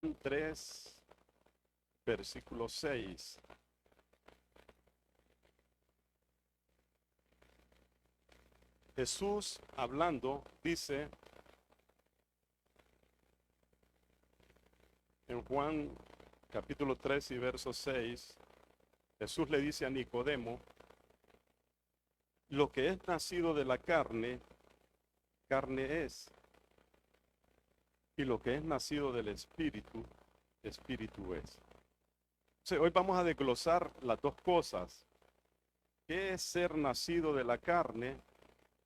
3, versículo 6. Jesús hablando dice en Juan capítulo 3 y verso 6, Jesús le dice a Nicodemo, lo que es nacido de la carne, carne es, y lo que es nacido del espíritu, espíritu es. Entonces, hoy vamos a desglosar las dos cosas. ¿Qué es ser nacido de la carne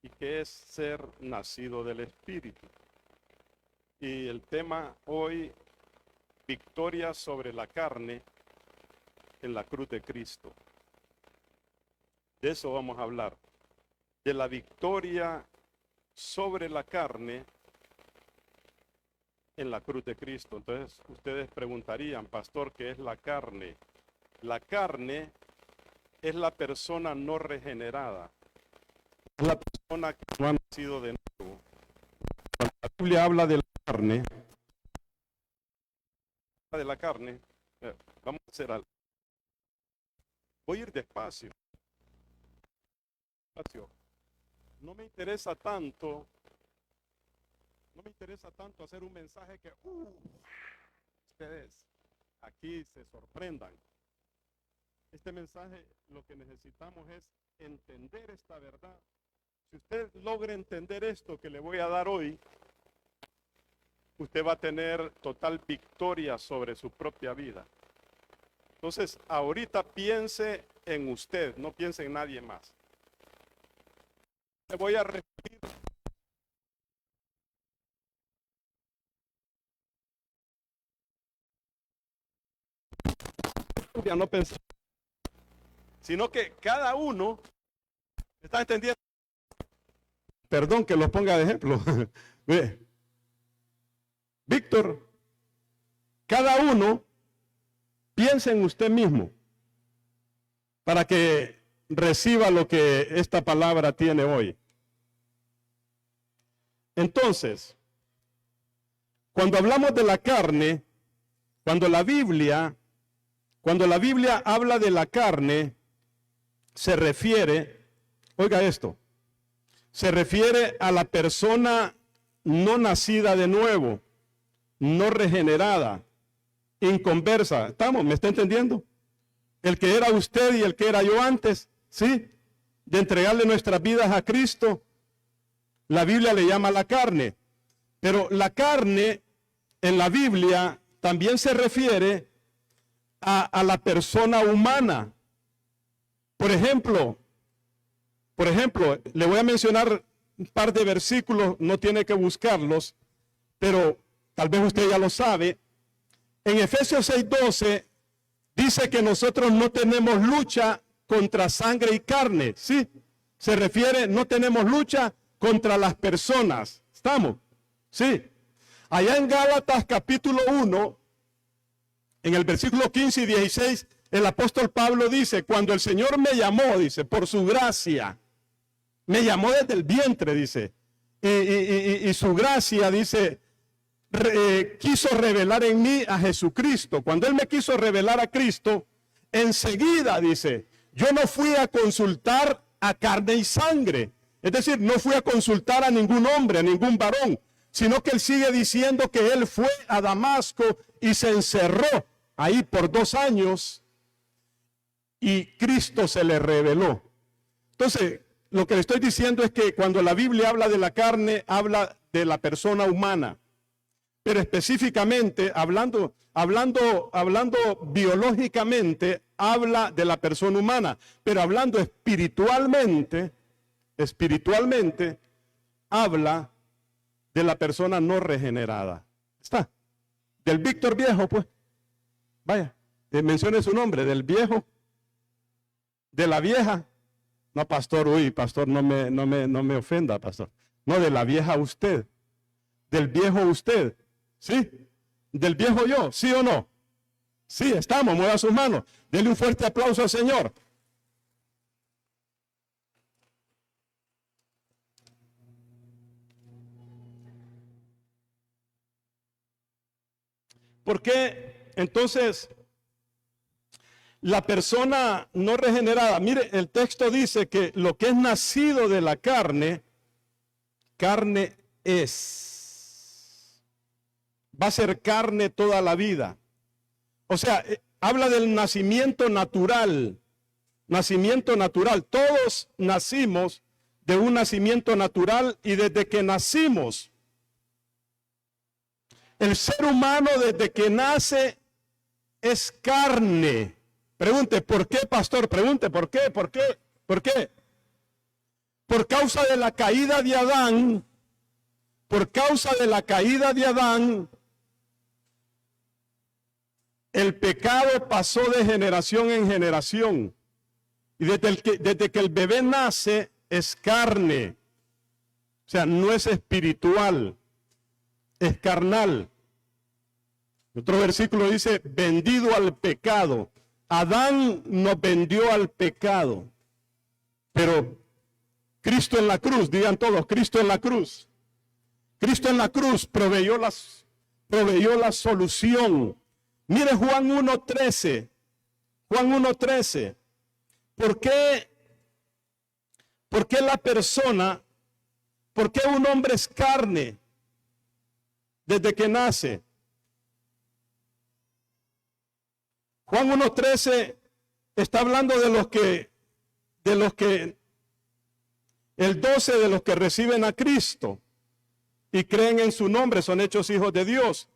y qué es ser nacido del espíritu? Y el tema hoy, victoria sobre la carne en la cruz de Cristo. De eso vamos a hablar. De la victoria sobre la carne en la cruz de Cristo. Entonces ustedes preguntarían, pastor, ¿qué es la carne? La carne es la persona no regenerada. Es la persona que no ha nacido de nuevo. Cuando la Biblia habla de la carne, vamos a hacer algo. Voy a ir despacio. No me interesa tanto hacer un mensaje que ustedes aquí se sorprendan. Este mensaje lo que necesitamos es entender esta verdad. Si usted logra entender esto que le voy a dar hoy, usted va a tener total victoria sobre su propia vida. Entonces, ahorita piense en usted, no piense en nadie más. Le voy a repetir. Ya no pensé, sino que cada uno, ¿está entendiendo? Perdón que lo ponga de ejemplo. Víctor, cada uno piensa en usted mismo para que reciba lo que esta palabra tiene hoy. Entonces, cuando hablamos de la carne, cuando la Biblia habla de la carne, se refiere, oiga esto, se refiere a la persona no nacida de nuevo, no regenerada, inconversa. ¿Estamos? ¿Me está entendiendo? El que era usted y el que era yo antes, ¿sí? De entregarle nuestras vidas a Cristo, la Biblia le llama la carne. Pero la carne en la Biblia también se refiere a la persona humana. Por ejemplo, le voy a mencionar un par de versículos, no tiene que buscarlos, pero tal vez usted ya lo sabe. En Efesios 6:12 dice que nosotros no tenemos lucha contra sangre y carne, ¿sí? Se refiere, no tenemos lucha contra las personas. ¿Estamos? Sí. Allá en Gálatas capítulo 1, en el versículo 15 y 16, el apóstol Pablo dice, cuando el Señor me llamó, dice, por su gracia, me llamó desde el vientre, dice, y su gracia, dice, quiso revelar en mí a Jesucristo. Cuando Él me quiso revelar a Cristo, enseguida, dice, yo no fui a consultar a carne y sangre. Es decir, no fui a consultar a ningún hombre, a ningún varón, sino que Él sigue diciendo que Él fue a Damasco y se encerró ahí por 2 años y Cristo se le reveló. Entonces, lo que le estoy diciendo es que cuando la Biblia habla de la carne, habla de la persona humana. Pero específicamente, hablando biológicamente, habla de la persona humana. Pero hablando espiritualmente, habla de la persona no regenerada. ¿Está? Del Víctor viejo, pues. Vaya, mencione su nombre, del viejo, de la vieja. No, pastor, pastor, no me ofenda, pastor. No, de la vieja usted, del viejo usted, ¿sí? Del viejo yo, ¿sí o no? Sí, estamos, mueva sus manos. Dele un fuerte aplauso al Señor. ¿Por qué entonces la persona no regenerada? Mire, el texto dice que lo que es nacido de la carne, carne es. Va a ser carne toda la vida. O sea, habla del nacimiento natural. Nacimiento natural. Todos nacimos de un nacimiento natural y desde que nacimos, el ser humano desde que nace es carne. Pregunte, ¿por qué, pastor? Pregunte, ¿por qué? ¿Por qué? ¿Por qué? Por causa de la caída de Adán, por causa de la caída de Adán, el pecado pasó de generación en generación. Y desde que el bebé nace es carne. O sea, no es espiritual, es carnal. Otro versículo dice, vendido al pecado. Adán nos vendió al pecado. Pero Cristo en la cruz, digan todos, Cristo en la cruz. Cristo en la cruz proveyó la solución. Mire Juan 1:13. Juan 1:13. ¿Por qué la persona, por qué un hombre es carne desde que nace? Juan 1:13 está hablando de los que, el 12 de los que reciben a Cristo y creen en su nombre son hechos hijos de Dios.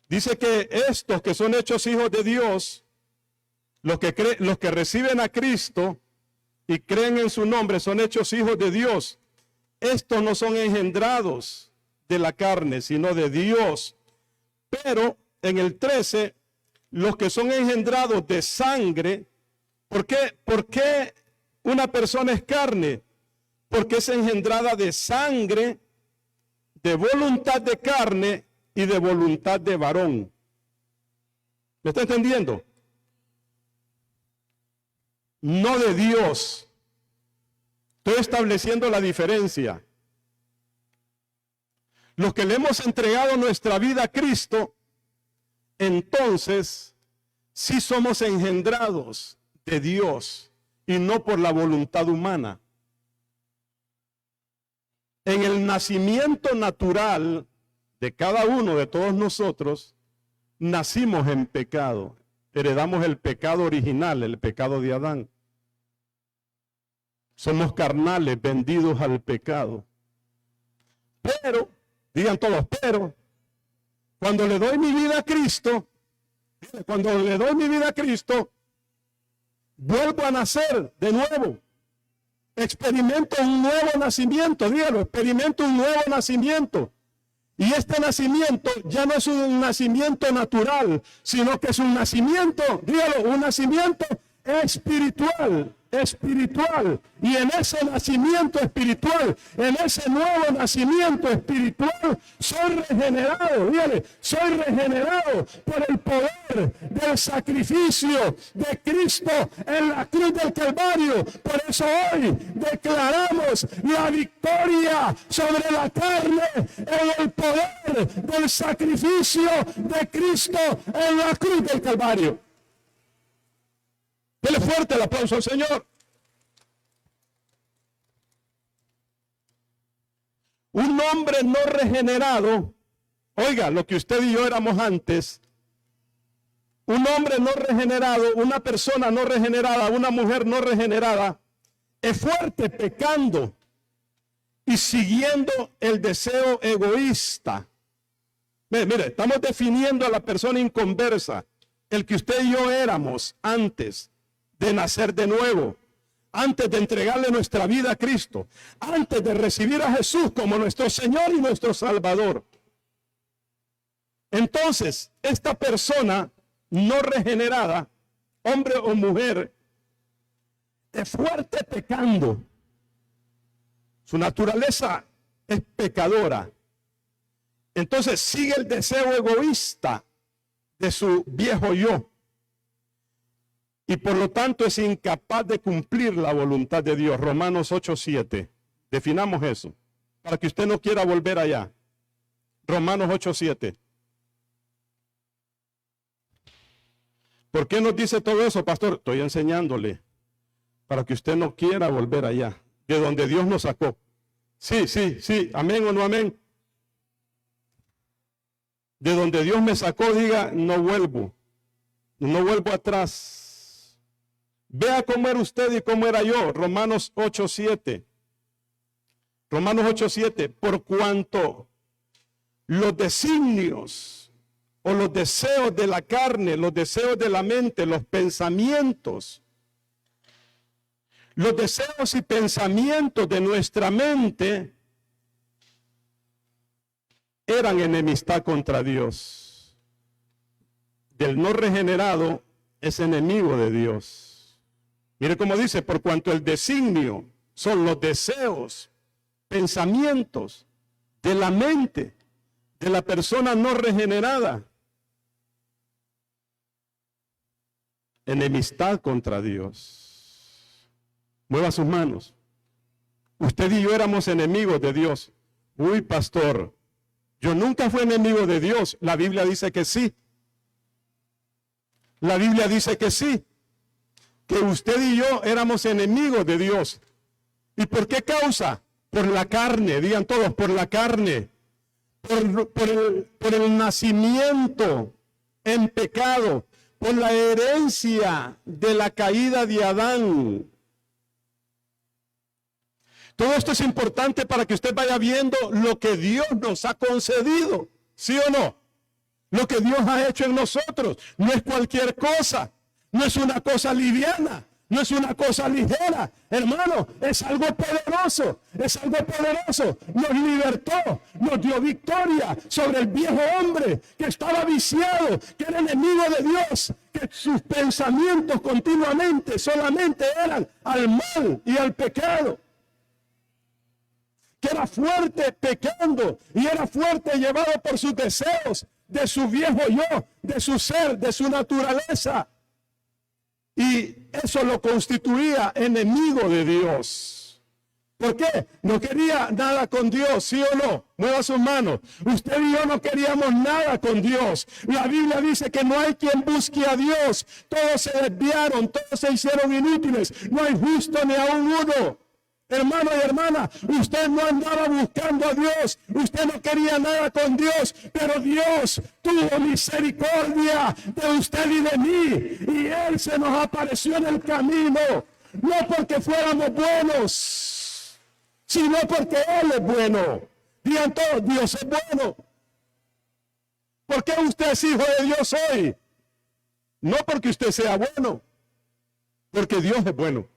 Dice que estos que son hechos hijos de Dios, los que reciben a Cristo y creen en su nombre son hechos hijos de Dios. Estos no son engendrados de la carne, sino de Dios. Pero en el 13, los que son engendrados de sangre, ¿por qué una persona es carne? Porque es engendrada de sangre, de voluntad de carne y de voluntad de varón. ¿Me está entendiendo? No de Dios. Estoy estableciendo la diferencia. Los que le hemos entregado nuestra vida a Cristo, entonces sí somos engendrados de Dios y no por la voluntad humana. En el nacimiento natural de cada uno de todos nosotros, nacimos en pecado. Heredamos el pecado original, el pecado de Adán. Somos carnales, vendidos al pecado. Pero, digan todos, pero, cuando le doy mi vida a Cristo, vuelvo a nacer de nuevo. Experimento un nuevo nacimiento, dígalo, experimento un nuevo nacimiento. Y este nacimiento ya no es un nacimiento natural, sino que es un nacimiento, dígalo, un nacimiento espiritual. Y en ese nacimiento espiritual, en ese nuevo nacimiento espiritual, soy regenerado, dígale, soy regenerado por el poder del sacrificio de Cristo en la cruz del Calvario. Por eso hoy declaramos la victoria sobre la carne en el poder del sacrificio de Cristo en la cruz del Calvario. Dele fuerte el aplauso al Señor. Un hombre no regenerado, oiga, lo que usted y yo éramos antes, un hombre no regenerado, una persona no regenerada, una mujer no regenerada, es fuerte pecando y siguiendo el deseo egoísta. Mire, estamos definiendo a la persona inconversa, el que usted y yo éramos antes de nacer de nuevo, antes de entregarle nuestra vida a Cristo, antes de recibir a Jesús como nuestro Señor y nuestro Salvador. Entonces, esta persona no regenerada, hombre o mujer, es fuerte pecando. Su naturaleza es pecadora. Entonces sigue el deseo egoísta de su viejo yo. Y por lo tanto es incapaz de cumplir la voluntad de Dios. Romanos 8:7. Definamos eso, para que usted no quiera volver allá. Romanos 8:7. ¿Por qué nos dice todo eso, pastor? Estoy enseñándole para que usted no quiera volver allá, de donde Dios nos sacó. Sí, sí, sí, amén o no amén. De donde Dios me sacó, diga, no vuelvo atrás. Vea cómo era usted y cómo era yo. Romanos 8:7. Romanos 8:7. Por cuanto los designios o los deseos de la carne, los deseos de la mente, los pensamientos, los deseos y pensamientos de nuestra mente eran enemistad contra Dios. Del no regenerado es enemigo de Dios. Mire cómo dice, por cuanto el designio son los deseos, pensamientos de la mente de la persona no regenerada. Enemistad contra Dios. Mueva sus manos. Usted y yo éramos enemigos de Dios. Uy, pastor, yo nunca fui enemigo de Dios. La Biblia dice que sí. La Biblia dice que sí. Que usted y yo éramos enemigos de Dios. ¿Y por qué causa? Por la carne, digan todos, por la carne. Por el nacimiento en pecado. Por la herencia de la caída de Adán. Todo esto es importante para que usted vaya viendo lo que Dios nos ha concedido, ¿sí o no? Lo que Dios ha hecho en nosotros. No es cualquier cosa, no es una cosa liviana, no es una cosa ligera. Hermano, es algo poderoso, es algo poderoso. Nos libertó, nos dio victoria sobre el viejo hombre que estaba viciado, que era enemigo de Dios, que sus pensamientos continuamente solamente eran al mal y al pecado. Que era fuerte pecando y era fuerte llevado por sus deseos de su viejo yo, de su ser, de su naturaleza. Y eso lo constituía enemigo de Dios. ¿Por qué? No quería nada con Dios, ¿sí o no? Mueva sus manos. Usted y yo no queríamos nada con Dios. La Biblia dice que no hay quien busque a Dios. Todos se desviaron, todos se hicieron inútiles. No hay justo ni aún uno. Hermano y hermana, usted no andaba buscando a Dios, usted no quería nada con Dios, pero Dios tuvo misericordia de usted y de mí, y Él se nos apareció en el camino, no porque fuéramos buenos, sino porque Él es bueno. Digan todos, Dios es bueno. ¿Por qué usted es hijo de Dios hoy? No porque usted sea bueno, porque Dios es bueno.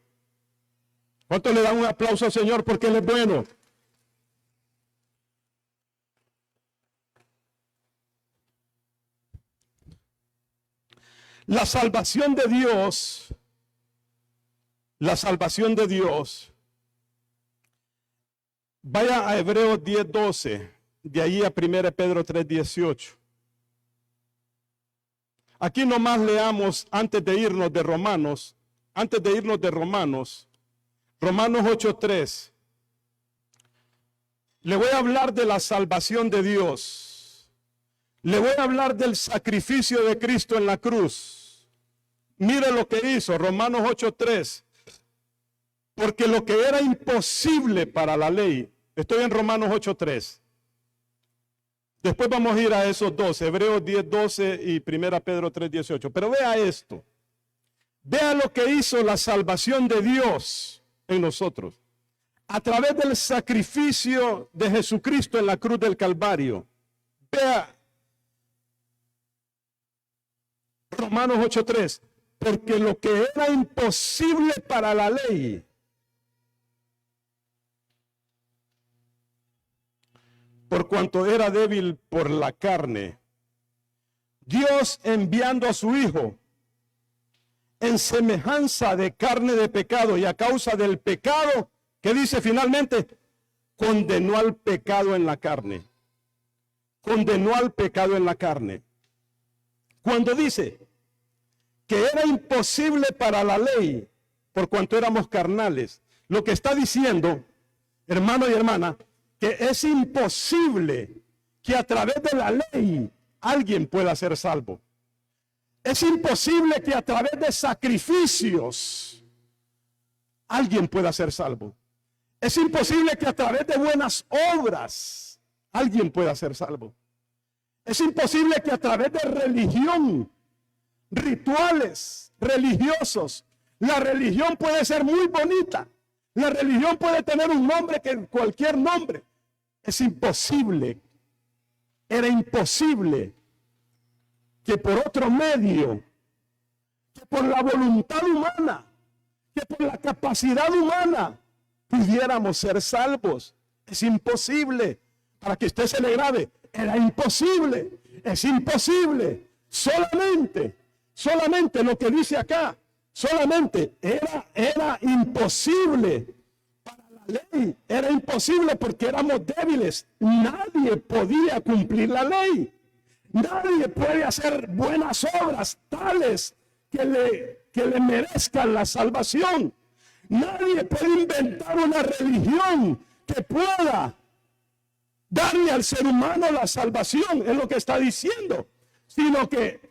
¿Cuánto le dan un aplauso al Señor porque Él es bueno? La salvación de Dios, vaya a Hebreos 10:12, de ahí a 1 Pedro 3:18. Aquí nomás leamos antes de irnos de Romanos, Romanos 8:3. Le voy a hablar de la salvación de Dios. Le voy a hablar del sacrificio de Cristo en la cruz. Mire lo que hizo, Romanos 8:3. Porque lo que era imposible para la ley, estoy en Romanos 8:3. Después vamos a ir a esos dos, Hebreos 10:12 y 1 Pedro 3:18. Pero vea esto. Vea lo que hizo la salvación de Dios en nosotros, a través del sacrificio de Jesucristo en la cruz del Calvario. Vea Romanos 8:3, porque lo que era imposible para la ley, por cuanto era débil por la carne, Dios enviando a su Hijo en semejanza de carne de pecado y a causa del pecado, ¿qué dice finalmente? Condenó al pecado en la carne. Condenó al pecado en la carne. Cuando dice que era imposible para la ley, por cuanto éramos carnales, lo que está diciendo, hermano y hermana, que es imposible que a través de la ley alguien pueda ser salvo. Es imposible que a través de sacrificios alguien pueda ser salvo. Es imposible que a través de buenas obras alguien pueda ser salvo. Es imposible que a través de religión, rituales religiosos, la religión puede ser muy bonita. La religión puede tener un nombre que cualquier nombre. Es imposible. Era imposible que por otro medio, que por la voluntad humana, que por la capacidad humana, pudiéramos ser salvos. Es imposible. Para que usted se le grabe, era imposible. Es imposible. Solamente lo que dice acá, solamente era imposible para la ley. Era imposible porque éramos débiles. Nadie podía cumplir la ley. Nadie puede hacer buenas obras tales que le merezcan la salvación. Nadie puede inventar una religión que pueda darle al ser humano la salvación, es lo que está diciendo. Sino que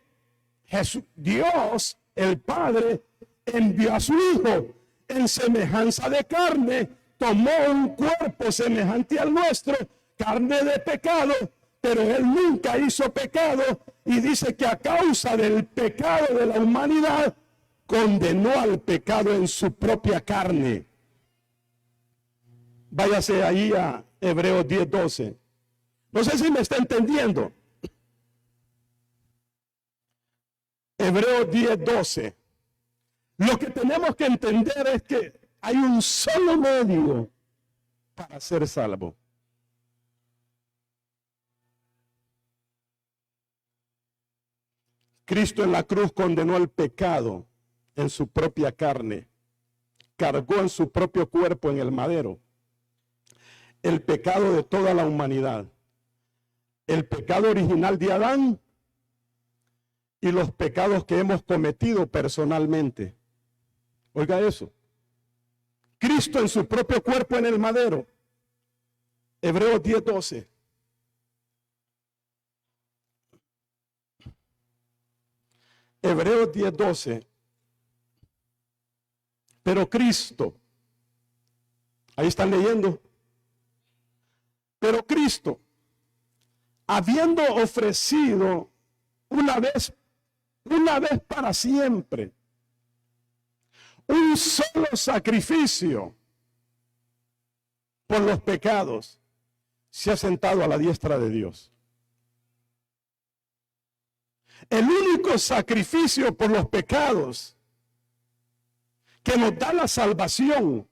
Dios, el Padre, envió a su Hijo en semejanza de carne, tomó un cuerpo semejante al nuestro, carne de pecado, pero Él nunca hizo pecado, y dice que a causa del pecado de la humanidad, condenó al pecado en su propia carne. Váyase ahí a Hebreos 10:12. No sé si me está entendiendo. Hebreos 10:12. Lo que tenemos que entender es que hay un solo medio para ser salvo. Cristo en la cruz condenó el pecado en su propia carne, cargó en su propio cuerpo en el madero el pecado de toda la humanidad, el pecado original de Adán y los pecados que hemos cometido personalmente. Oiga eso. Cristo en su propio cuerpo en el madero. Hebreos 10:12. Hebreos 10:12. Pero Cristo, ahí están leyendo. Pero Cristo, habiendo ofrecido una vez para siempre un solo sacrificio por los pecados, se ha sentado a la diestra de Dios. El único sacrificio por los pecados que nos da la salvación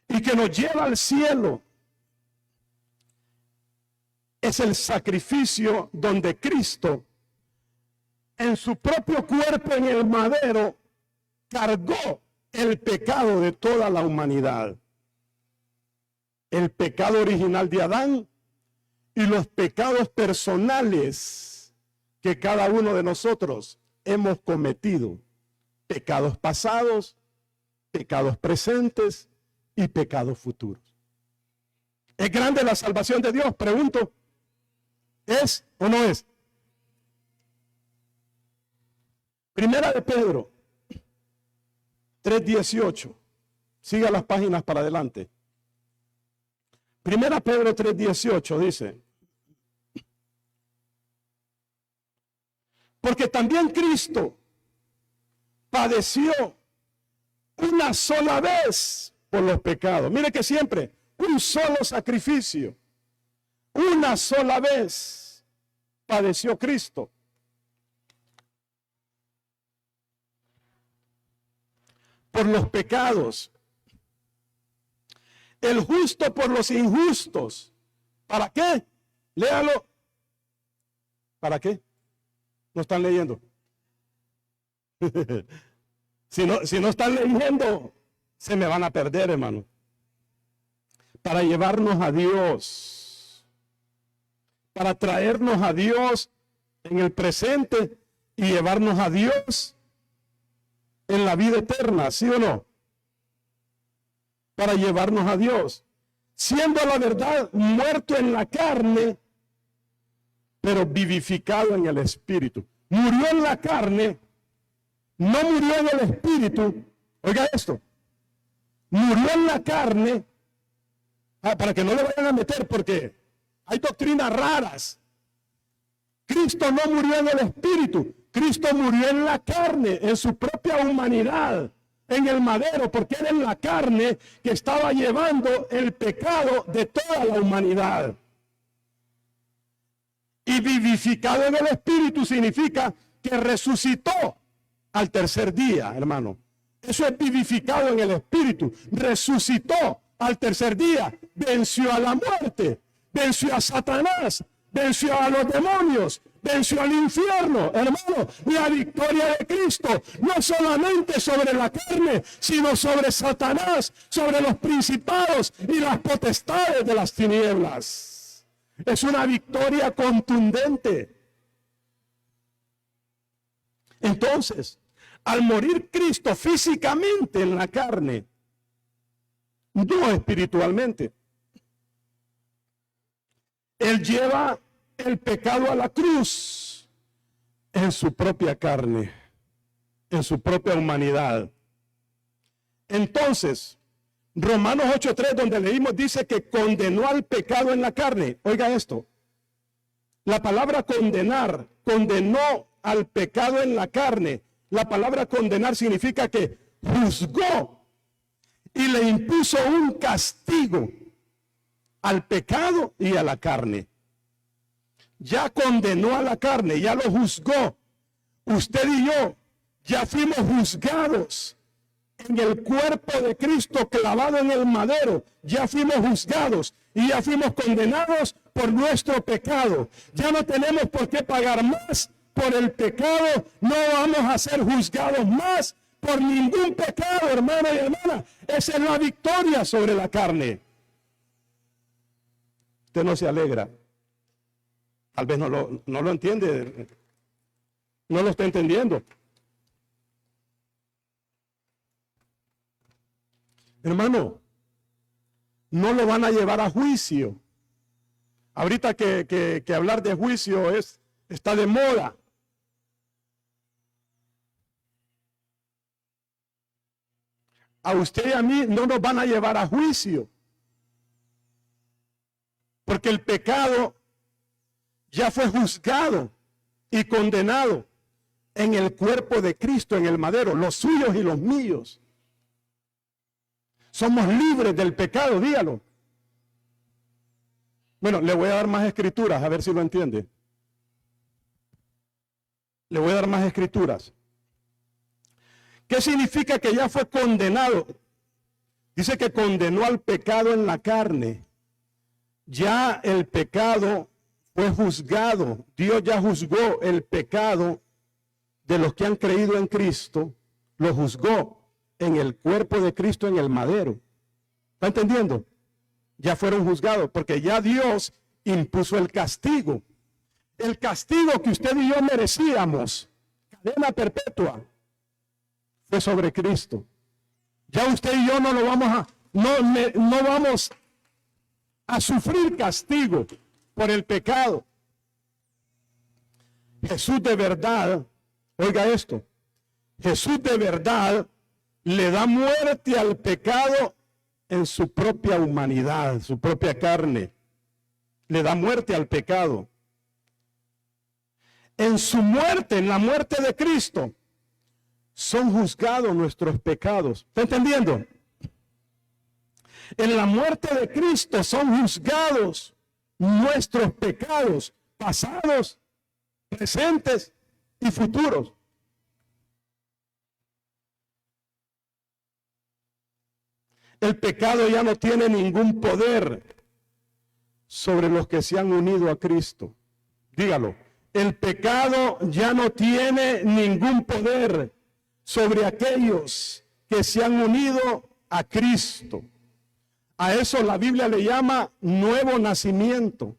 y que nos lleva al cielo es el sacrificio donde Cristo en su propio cuerpo en el madero cargó el pecado de toda la humanidad. El pecado original de Adán y los pecados personales que cada uno de nosotros hemos cometido. Pecados pasados, pecados presentes y pecados futuros. ¿Es grande la salvación de Dios? Pregunto. ¿Es o no es? Primera de Pedro 3:18. Siga las páginas para adelante. Primera Pedro 3:18 dice: porque también Cristo padeció una sola vez por los pecados. Mire que siempre un solo sacrificio, una sola vez padeció Cristo. Por los pecados, el justo por los injustos. ¿Para qué? Léalo. ¿Para qué? No están leyendo. Si no están leyendo, se me van a perder, hermano. Para llevarnos a Dios, para traernos a Dios en el presente y llevarnos a Dios en la vida eterna, ¿sí o no? Para llevarnos a Dios, siendo la verdad muerto en la carne, pero vivificado en el Espíritu. murió en la carne, no murió en el espíritu. Oiga esto, murió en la carne, para que no le vayan a meter, porque hay doctrinas raras. Cristo no murió en el espíritu, Cristo murió en la carne, en su propia humanidad, en el madero, porque era en la carne que estaba llevando el pecado de toda la humanidad. Y vivificado en el espíritu significa que resucitó al tercer día, hermano. Eso es vivificado en el espíritu. Resucitó al tercer día, venció a la muerte, venció a Satanás, venció a los demonios, venció al infierno. Hermano, la victoria de Cristo no solamente sobre la carne, sino sobre Satanás, sobre los principados y las potestades de las tinieblas. Es una victoria contundente. Entonces, al morir Cristo físicamente en la carne, no espiritualmente, Él lleva el pecado a la cruz en su propia carne, en su propia humanidad. Entonces, Romanos 8:3, donde leímos, dice que condenó al pecado en la carne. Oiga esto, la palabra condenar, condenó al pecado en la carne. La palabra condenar significa que juzgó y le impuso un castigo al pecado y a la carne. Ya condenó a la carne, ya lo juzgó. Usted y yo ya fuimos juzgados en el cuerpo de Cristo clavado en el madero. Ya fuimos juzgados y ya fuimos condenados por nuestro pecado. Ya no tenemos por qué pagar más por el pecado. No vamos a ser juzgados más por ningún pecado, hermano y hermana. Esa es la victoria sobre la carne. Usted no se alegra. Tal vez no lo entiende. No lo está entendiendo. Hermano, no lo van a llevar a juicio. Ahorita que hablar de juicio está de moda. A usted y a mí no nos van a llevar a juicio. Porque el pecado ya fue juzgado y condenado en el cuerpo de Cristo, en el madero, los suyos y los míos. Somos libres del pecado, dígalo. Bueno, le voy a dar más escrituras, a ver si lo entiende. Le voy a dar más escrituras. ¿Qué significa que ya fue condenado? Dice que condenó al pecado en la carne. Ya el pecado fue juzgado. Dios ya juzgó el pecado de los que han creído en Cristo. Lo juzgó en el cuerpo de Cristo, en el madero. ¿Está entendiendo? Ya fueron juzgados porque ya Dios impuso el castigo. El castigo que usted y yo merecíamos, cadena perpetua, fue sobre Cristo. Ya usted y yo no lo vamos no vamos a sufrir castigo por el pecado. Jesús de verdad, oiga esto, Jesús de verdad le da muerte al pecado en su propia humanidad, su propia carne. Le da muerte al pecado. En su muerte, en la muerte de Cristo, son juzgados nuestros pecados. ¿Está entendiendo? En la muerte de Cristo son juzgados nuestros pecados pasados, presentes y futuros. El pecado ya no tiene ningún poder sobre los que se han unido a Cristo. Dígalo. El pecado ya no tiene ningún poder sobre aquellos que se han unido a Cristo. A eso la Biblia le llama nuevo nacimiento.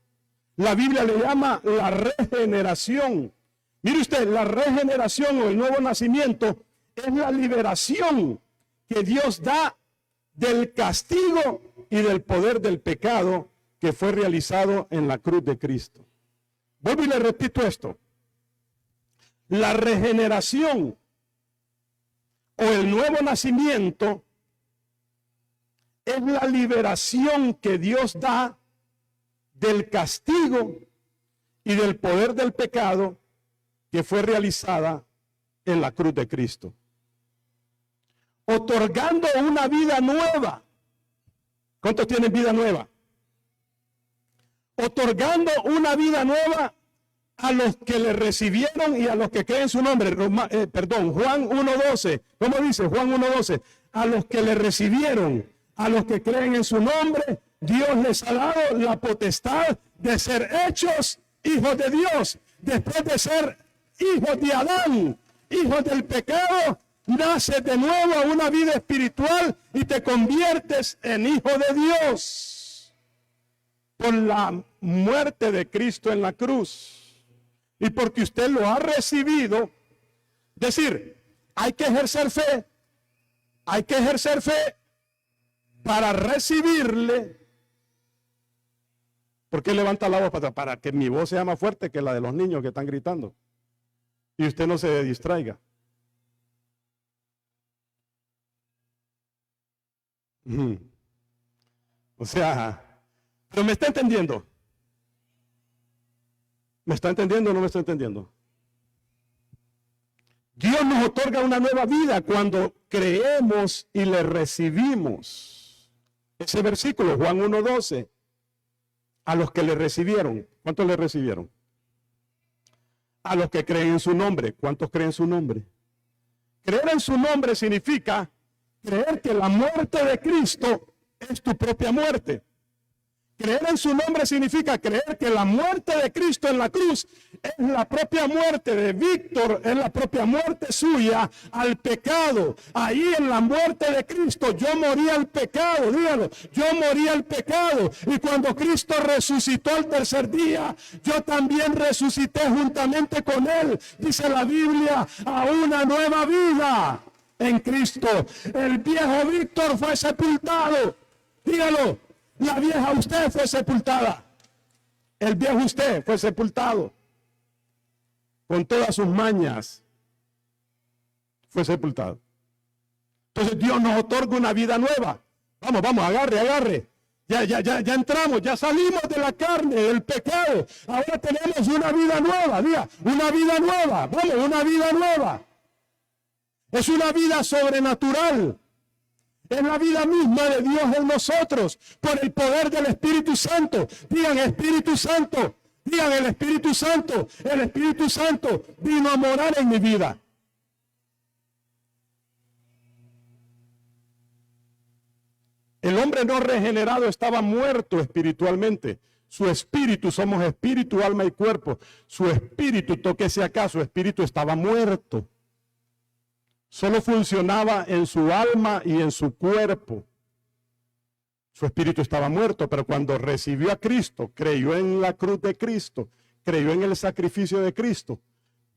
La Biblia le llama la regeneración. Mire usted, la regeneración o el nuevo nacimiento es la liberación que Dios da del castigo y del poder del pecado que fue realizado en la cruz de Cristo. Vuelvo y le repito esto. La regeneración o el nuevo nacimiento es la liberación que Dios da del castigo y del poder del pecado que fue realizada en la cruz de Cristo, otorgando una vida nueva. ¿Cuántos tienen vida nueva? Otorgando una vida nueva a los que le recibieron y a los que creen su nombre. Juan 1:12. ¿Cómo dice Juan 1:12? A los que le recibieron, a los que creen en su nombre, Dios les ha dado la potestad de ser hechos hijos de Dios. Después de ser hijos de Adán, hijos del pecado, naces de nuevo a una vida espiritual y te conviertes en hijo de Dios por la muerte de Cristo en la cruz. Y porque usted lo ha recibido, decir, hay que ejercer fe para recibirle. ¿Por qué levanta la voz? Para que mi voz sea más fuerte que la de los niños que están gritando y usted no se distraiga. O sea, pero ¿me está entendiendo? ¿Me está entendiendo o no me está entendiendo? Dios nos otorga una nueva vida cuando creemos y le recibimos. Ese versículo, Juan 1:12, a los que le recibieron. ¿Cuántos le recibieron? A los que creen en su nombre. ¿Cuántos creen en su nombre? Creer en su nombre significa creer que la muerte de Cristo es tu propia muerte. Creer en su nombre significa creer que la muerte de Cristo en la cruz es la propia muerte de Víctor, es la propia muerte suya al pecado. Ahí en la muerte de Cristo yo morí al pecado, dígalo, yo morí al pecado. Y cuando Cristo resucitó al tercer día, yo también resucité juntamente con él, dice la Biblia, a una nueva vida en Cristo. El viejo Víctor fue sepultado, dígalo. La vieja usted fue sepultada. El viejo usted fue sepultado. Con todas sus mañas. Fue sepultado. Entonces Dios nos otorga una vida nueva. Vamos, agarre. Ya entramos, ya salimos de la carne, del pecado. Ahora tenemos una vida nueva. Diga, una vida nueva. Vamos, una vida nueva. Es una vida sobrenatural. Es la vida misma de Dios en nosotros, por el poder del Espíritu Santo. Digan Espíritu Santo, digan el Espíritu Santo. El Espíritu Santo vino a morar en mi vida. El hombre no regenerado estaba muerto espiritualmente. Su espíritu, somos espíritu, alma y cuerpo. Su espíritu, tóquese acá, su espíritu estaba muerto. Solo funcionaba en su alma y en su cuerpo. Su espíritu estaba muerto, pero cuando recibió a Cristo, creyó en la cruz de Cristo, creyó en el sacrificio de Cristo,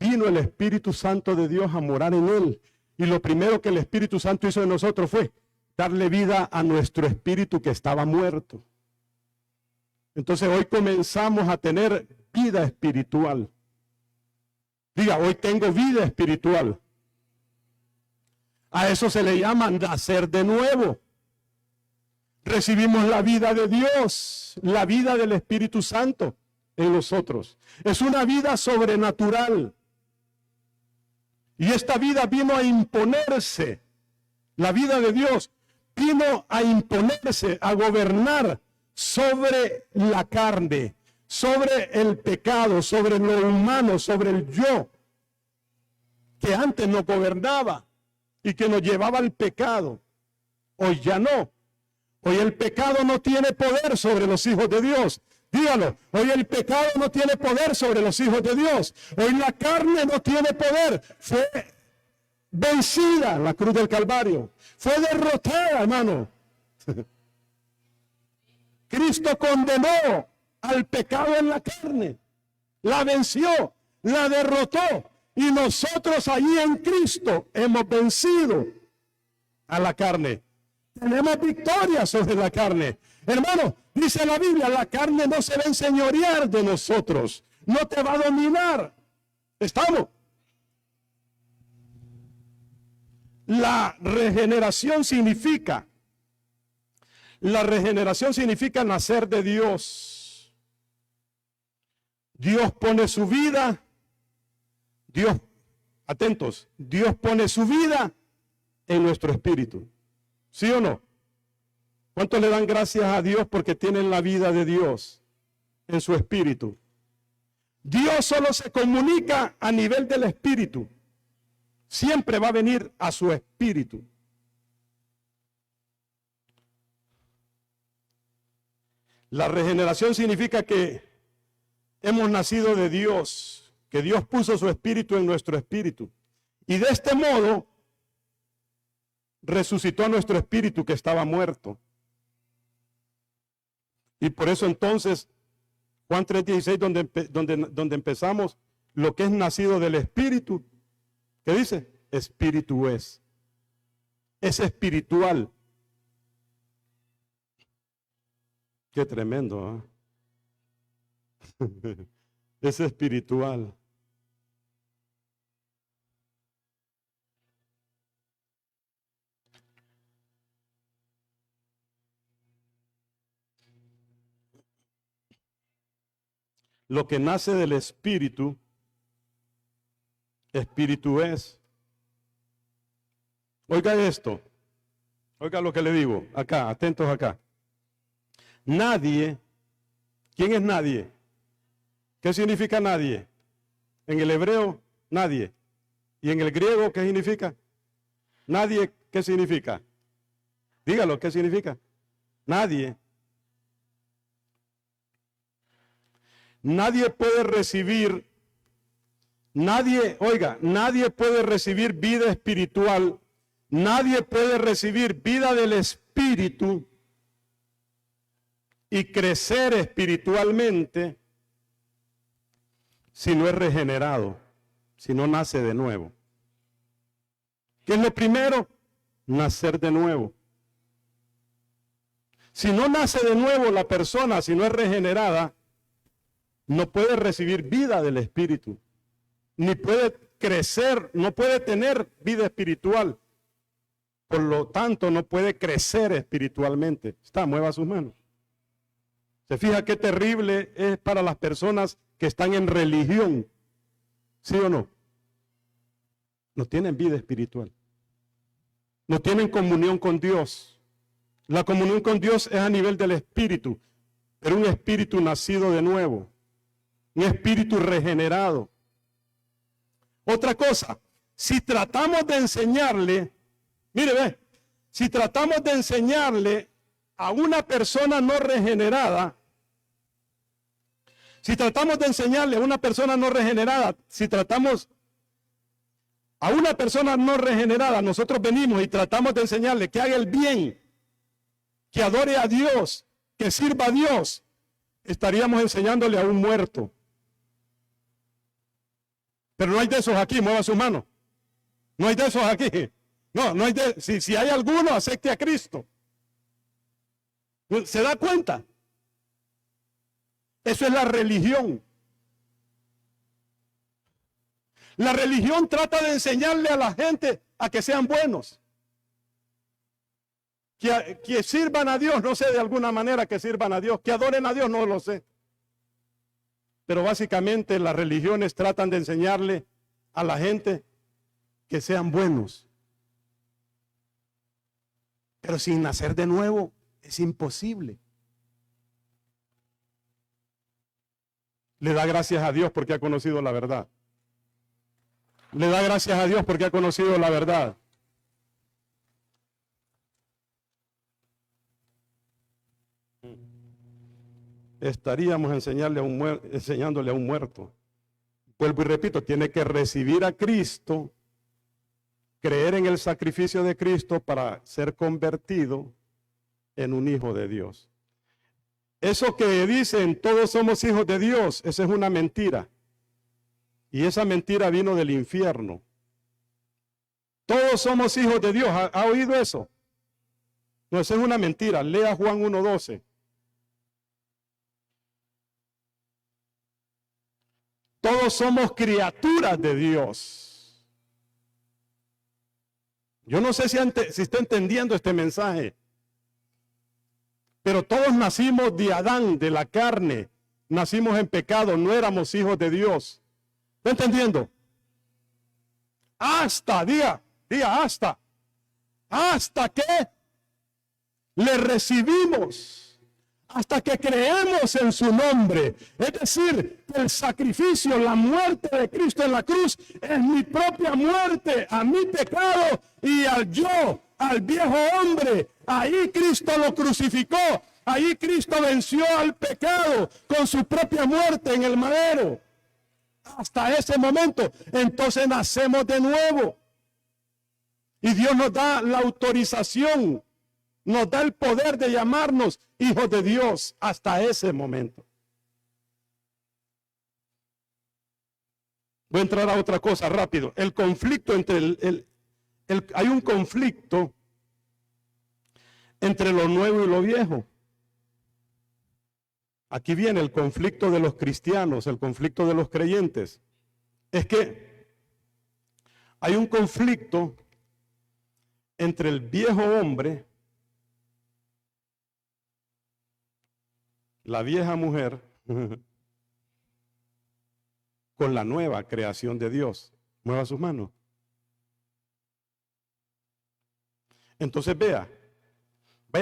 vino el Espíritu Santo de Dios a morar en él. Y lo primero que el Espíritu Santo hizo en nosotros fue darle vida a nuestro espíritu que estaba muerto. Entonces hoy comenzamos a tener vida espiritual. Diga, hoy tengo vida espiritual. A eso se le llama nacer de nuevo. Recibimos la vida de Dios, la vida del Espíritu Santo en nosotros. Es una vida sobrenatural. Y esta vida vino a imponerse. La vida de Dios vino a imponerse, a gobernar sobre la carne, sobre el pecado, sobre lo humano, sobre el yo, que antes nos gobernaba y que nos llevaba al pecado. Hoy ya no. Hoy el pecado no tiene poder sobre los hijos de Dios. Dígalo, hoy el pecado no tiene poder sobre los hijos de Dios. Hoy la carne no tiene poder. Fue vencida en la cruz del Calvario. Fue derrotada, hermano. Cristo condenó al pecado en la carne. La venció, la derrotó. Y nosotros allí en Cristo hemos vencido a la carne. Tenemos victoria sobre la carne. Hermano, dice la Biblia, la carne no se va a enseñorear de nosotros. No te va a dominar. ¿Estamos? La regeneración significa nacer de Dios. Dios pone su vida, atentos, Dios pone su vida en nuestro espíritu. ¿Sí o no? ¿Cuántos le dan gracias a Dios porque tienen la vida de Dios en su espíritu? Dios solo se comunica a nivel del espíritu. Siempre va a venir a su espíritu. La regeneración significa que hemos nacido de Dios, que Dios puso su espíritu en nuestro espíritu. Y de este modo resucitó a nuestro espíritu que estaba muerto. Y por eso entonces, Juan 3:16, donde empezamos, lo que es nacido del espíritu, ¿qué dice? Espíritu es. Es espiritual. Qué tremendo, ¿eh? Es espiritual. Lo que nace del espíritu, espíritu es. Oiga esto. Oiga lo que le digo. Acá, atentos acá. Nadie. ¿Quién es nadie? ¿Qué significa nadie? En el hebreo, nadie. ¿Y en el griego qué significa? Nadie, ¿qué significa? Dígalo, ¿qué significa? Nadie. Nadie puede recibir, nadie puede recibir vida espiritual, nadie puede recibir vida del espíritu y crecer espiritualmente si no es regenerado, si no nace de nuevo. ¿Qué es lo primero? Nacer de nuevo. Si no nace de nuevo la persona, si no es regenerada, no puede recibir vida del espíritu, ni puede crecer, no puede tener vida espiritual. Por lo tanto, no puede crecer espiritualmente. Mueva sus manos. ¿Se fija qué terrible es para las personas que están en religión? ¿Sí o no? No tienen vida espiritual. No tienen comunión con Dios. La comunión con Dios es a nivel del espíritu, pero un espíritu nacido de nuevo. Un espíritu regenerado. Otra cosa, si tratamos de enseñarle, mire, si tratamos de enseñarle a una persona no regenerada, si tratamos de enseñarle a una persona no regenerada, si tratamos a una persona no regenerada, nosotros venimos y tratamos de enseñarle que haga el bien, que adore a Dios, que sirva a Dios, estaríamos enseñándole a un muerto. Pero no hay de esos aquí, mueva su mano. No hay de esos aquí. No hay de, si hay alguno, acepte a Cristo. ¿Se da cuenta? Eso es la religión. La religión trata de enseñarle a la gente a que sean buenos. Que sirvan a Dios, no sé de alguna manera que sirvan a Dios. Que adoren a Dios, no lo sé. Pero básicamente las religiones tratan de enseñarle a la gente que sean buenos. Pero sin nacer de nuevo es imposible. Le da gracias a Dios porque ha conocido la verdad. Le da gracias a Dios porque ha conocido la verdad. Estaríamos enseñándole a un muerto. Vuelvo y repito, tiene que recibir a Cristo, creer en el sacrificio de Cristo para ser convertido en un hijo de Dios. Eso que dicen, todos somos hijos de Dios, esa es una mentira. Y esa mentira vino del infierno. Todos somos hijos de Dios. ¿Ha oído eso? No, esa es una mentira. Lea Juan 1:12. Todos somos criaturas de Dios. Yo no sé si está entendiendo este mensaje, pero todos nacimos de Adán, de la carne, nacimos en pecado, no éramos hijos de Dios. ¿Está entendiendo? Diga hasta que le recibimos, hasta que creemos en su nombre. Es decir, el sacrificio, la muerte de Cristo en la cruz es mi propia muerte a mi pecado y al yo, al viejo hombre. Ahí Cristo lo crucificó, ahí Cristo venció al pecado con su propia muerte en el madero. Hasta ese momento, entonces nacemos de nuevo. Y Dios nos da la autorización, nos da el poder de llamarnos hijos de Dios hasta ese momento. Voy a entrar a otra cosa rápido. El conflicto entre hay un conflicto entre lo nuevo y lo viejo. Aquí viene el conflicto de los cristianos, el conflicto de los creyentes. Es que hay un conflicto entre el viejo hombre, la vieja mujer, con la nueva creación de Dios. Mueva sus manos. Entonces vaya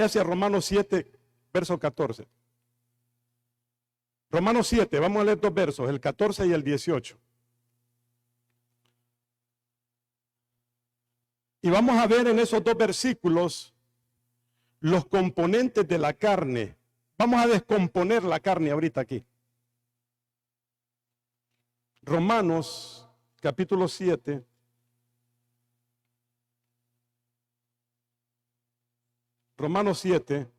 hacia Romanos 7, verso 14. Romanos 7, vamos a leer dos versos, el 14 y el 18. Y vamos a ver en esos dos versículos los componentes de la carne. Vamos a descomponer la carne ahorita aquí. Romanos capítulo 7. Romanos 7.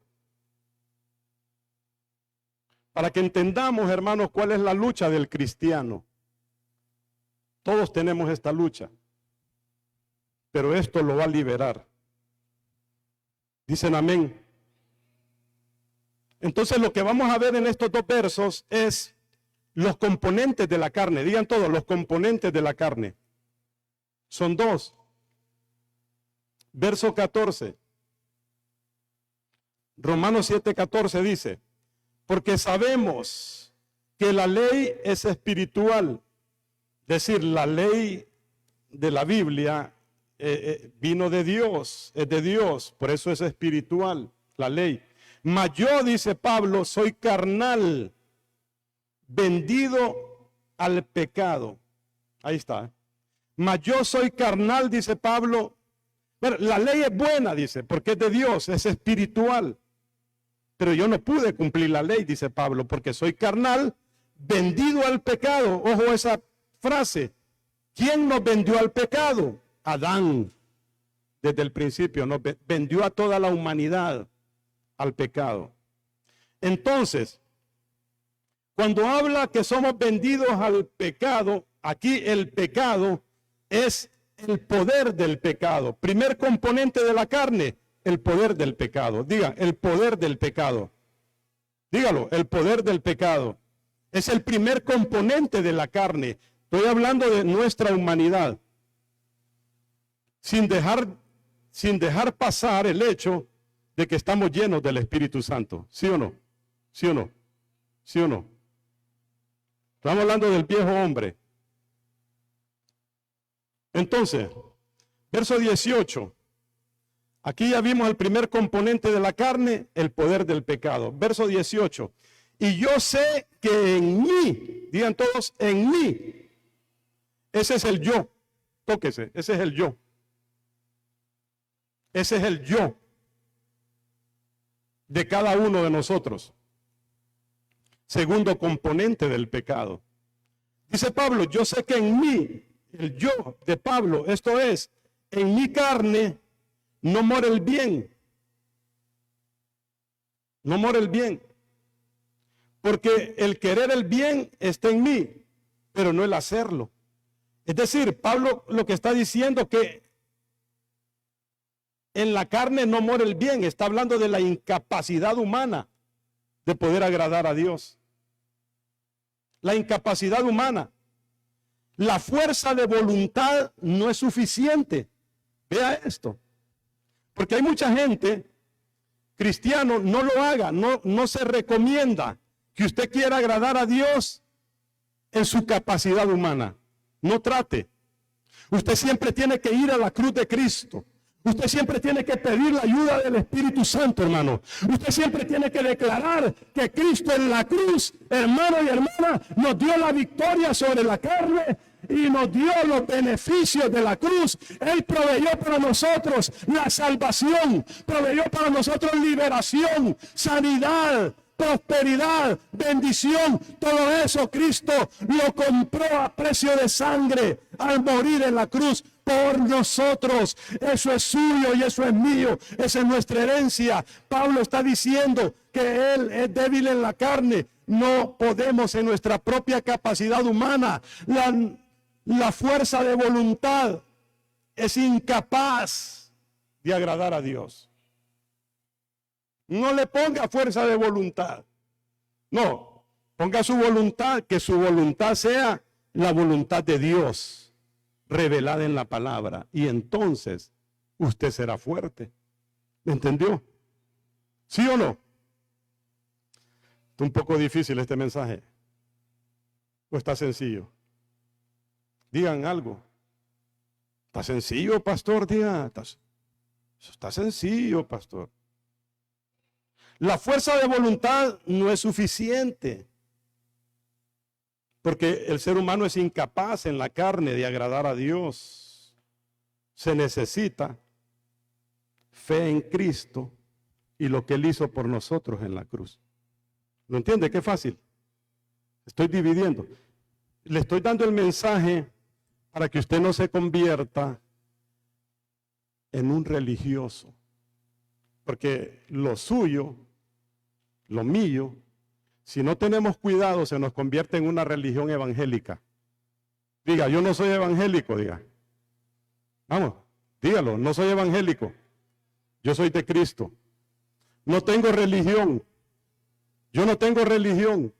Para que entendamos, hermanos, cuál es la lucha del cristiano. Todos tenemos esta lucha. Pero esto lo va a liberar. Dicen amén. Entonces lo que vamos a ver en estos dos versos es los componentes de la carne. Digan todos, los componentes de la carne. Son dos. Verso 14. Romanos 7:14 dice: porque sabemos que la ley es espiritual. Es decir, la ley de la Biblia vino de Dios, es de Dios, por eso es espiritual la ley. Mas yo, dice Pablo, soy carnal, vendido al pecado. Ahí está. Mas yo soy carnal, dice Pablo. Bueno, la ley es buena, dice, porque es de Dios, es espiritual. Pero yo no pude cumplir la ley, dice Pablo, porque soy carnal, vendido al pecado. Ojo esa frase. ¿Quién nos vendió al pecado? Adán. Desde el principio nos vendió a toda la humanidad al pecado. Entonces, cuando habla que somos vendidos al pecado, aquí el pecado es el poder del pecado. Primer componente de la carne, el poder del pecado. Diga, el poder del pecado. Dígalo, el poder del pecado. Es el primer componente de la carne. Estoy hablando de nuestra humanidad. Sin dejar pasar el hecho de que estamos llenos del Espíritu Santo. ¿Sí o no? ¿Sí o no? ¿Sí o no? Estamos hablando del viejo hombre. Entonces, verso 18. Aquí ya vimos el primer componente de la carne, el poder del pecado. Verso 18. Y yo sé que en mí, digan todos, en mí. Ese es el yo. Tóquese, ese es el yo. Ese es el yo de cada uno de nosotros. Segundo componente del pecado. Dice Pablo, yo sé que en mí, el yo de Pablo, esto es, en mi carne no mora el bien. No mora el bien. Porque el querer el bien está en mí, pero no el hacerlo. Es decir, Pablo lo que está diciendo que en la carne no mora el bien. Está hablando de la incapacidad humana de poder agradar a Dios. La incapacidad humana. La fuerza de voluntad no es suficiente. Vea esto. Porque hay mucha gente, cristiano, no lo haga, no se recomienda que usted quiera agradar a Dios en su capacidad humana. No trate. Usted siempre tiene que ir a la cruz de Cristo. Usted siempre tiene que pedir la ayuda del Espíritu Santo, hermano. Usted siempre tiene que declarar que Cristo en la cruz, hermano y hermana, nos dio la victoria sobre la carne y nos dio los beneficios de la cruz. Él proveyó para nosotros la salvación, proveyó para nosotros liberación, sanidad, prosperidad, bendición. Todo eso Cristo lo compró a precio de sangre al morir en la cruz por nosotros. Eso es suyo y eso es mío. Esa es nuestra herencia. Pablo está diciendo que él es débil en la carne. No podemos en nuestra propia capacidad humana. La fuerza de voluntad es incapaz de agradar a Dios. No le ponga fuerza de voluntad. No, ponga su voluntad, que su voluntad sea la voluntad de Dios revelada en la palabra. Y entonces usted será fuerte. ¿Me entendió? ¿Sí o no? Está un poco difícil este mensaje. ¿O está sencillo? Digan algo. ¿Está sencillo, pastor? Diga. Está sencillo, pastor. La fuerza de voluntad no es suficiente, porque el ser humano es incapaz en la carne de agradar a Dios. Se necesita fe en Cristo y lo que Él hizo por nosotros en la cruz. ¿Lo entiende? Qué fácil. Estoy dividiendo. Le estoy dando el mensaje para que usted no se convierta en un religioso, porque lo suyo, lo mío, si no tenemos cuidado, se nos convierte en una religión evangélica. Diga, yo no soy evangélico, diga. Vamos, dígalo, no soy evangélico. Yo soy de Cristo. No tengo religión. Yo no tengo religión.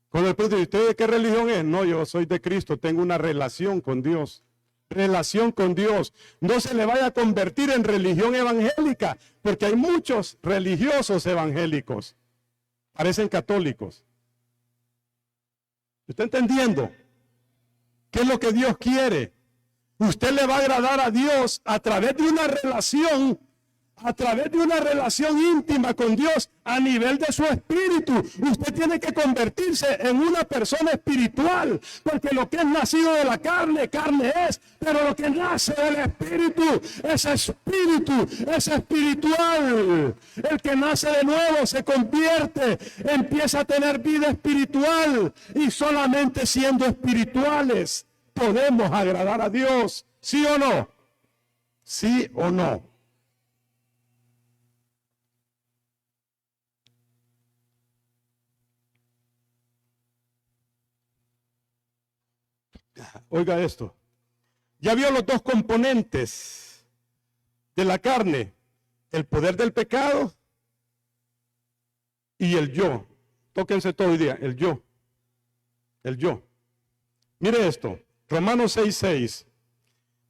Con el presidente, ¿usted de qué religión es? No, yo soy de Cristo, tengo una relación con Dios. Relación con Dios. No se le vaya a convertir en religión evangélica, porque hay muchos religiosos evangélicos. Parecen católicos. ¿Está entendiendo? ¿Qué es lo que Dios quiere? Usted le va a agradar a Dios a través de una relación, íntima con Dios a nivel de su espíritu. Usted tiene que convertirse en una persona espiritual, porque lo que es nacido de la carne, carne es, pero lo que nace del espíritu, es espiritual. El que nace de nuevo se convierte, empieza a tener vida espiritual, y solamente siendo espirituales podemos agradar a Dios. ¿Sí o no? ¿Sí o no? Oiga esto. Ya vio los dos componentes de la carne: el poder del pecado y el yo. Tóquense todo el día, el yo. El yo. Mire esto, Romanos 6:6.